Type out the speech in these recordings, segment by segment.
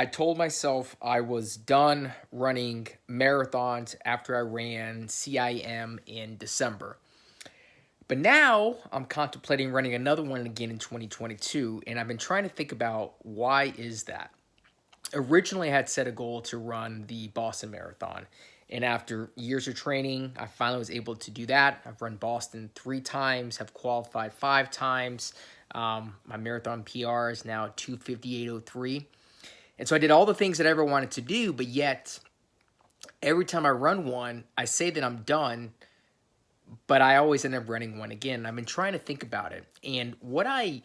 I told myself I was done running marathons after I ran CIM in December. But now I'm contemplating running another one again in 2022, and I've been trying to think about why is that. Originally, I had set a goal to run the Boston Marathon, and after years of training, I finally was able to do that. I've run Boston 3 times, have qualified 5 times. My marathon PR is now 2:58:03. And so I did all the things that I ever wanted to do, but yet every time I run one, I say that I'm done, but I always end up running one again. I've been trying to think about it. And what I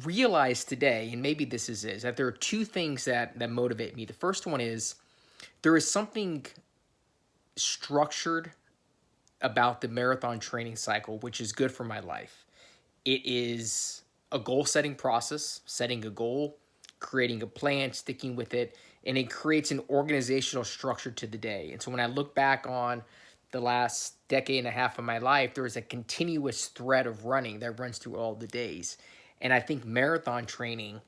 realized today, and maybe this is that there are two things that motivate me. The first one is there is something structured about the marathon training cycle, which is good for my life. It is a goal setting process, setting a goal, creating a plan, sticking with it, and it creates an organizational structure to the day. And so when I look back on the last decade and a half of my life, there is a continuous thread of running that runs through all the days. And I think marathon training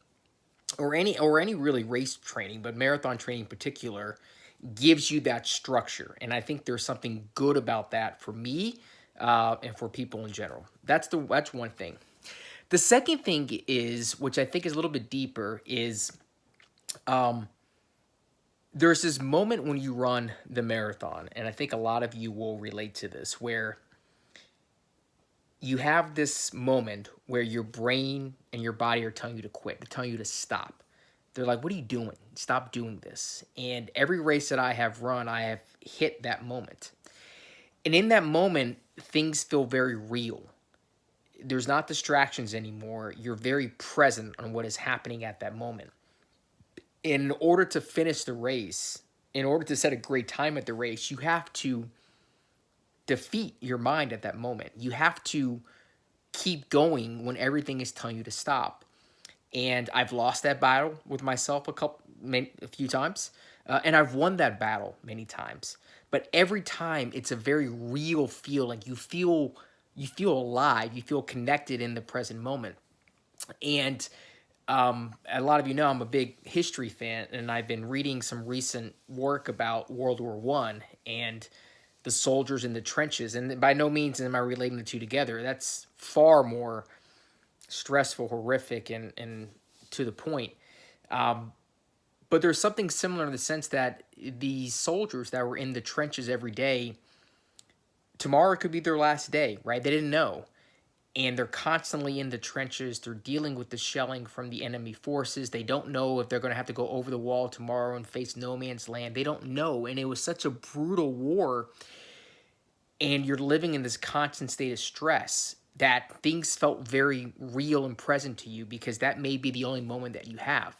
or any really race training, but marathon training in particular, gives you that structure. And I think there's something good about that for me and for people in general. That's one thing. The second thing is, which I think is a little bit deeper, is um, there's this moment when you run the marathon, and I think a lot of you will relate to this, where you have this moment where your brain and your body are telling you to quit, they're telling you to stop. They're like, what are you doing? Stop doing this. And every race that I have run, I have hit that moment. And in that moment, things feel very real. There's not distractions anymore. You're very present on what is happening at that moment. In order to finish the race, in order to set a great time at the race, you have to defeat your mind at that moment. You have to keep going when everything is telling you to stop. And I've lost that battle with myself a few times, and I've won that battle many times. But every time, it's a very real feeling. You feel alive. You feel connected in the present moment. And a lot of you know I'm a big history fan, and I've been reading some recent work about World War I and the soldiers in the trenches. And by no means am I relating the two together. That's far more stressful, horrific, and to the point. Um, but there's something similar in the sense that these soldiers that were in the trenches every day, tomorrow could be their last day, right? They didn't know. And they're constantly in the trenches. They're dealing with the shelling from the enemy forces. They don't know if they're going to have to go over the wall tomorrow and face no man's land. They don't know. And it was such a brutal war. And you're living in this constant state of stress that things felt very real and present to you because that may be the only moment that you have.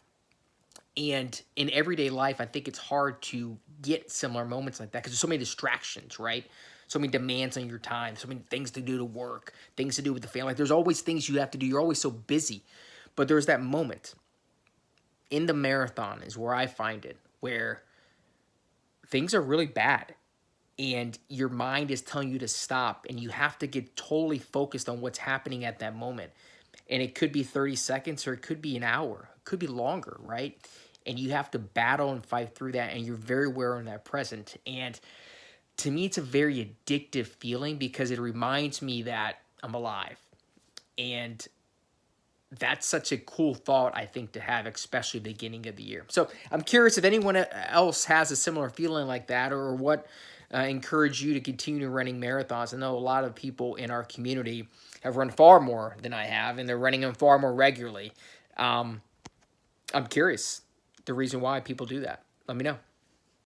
And in everyday life, I think it's hard to get similar moments like that because there's so many distractions, right? So many demands on your time, so many things to do to work, things to do with the family. Like, there's always things you have to do. You're always so busy. But there's that moment in the marathon is where I find it, where things are really bad and your mind is telling you to stop, and you have to get totally focused on what's happening at that moment. And it could be 30 seconds or it could be an hour, it could be longer, right? And you have to battle and fight through that, and you're very aware in that present. And to me, it's a very addictive feeling because it reminds me that I'm alive. And that's such a cool thought, I think, to have, especially the beginning of the year. So I'm curious if anyone else has a similar feeling like that, or what encouraged you to continue running marathons. I know a lot of people in our community have run far more than I have, and they're running them far more regularly. I'm curious the reason why people do that. Let me know.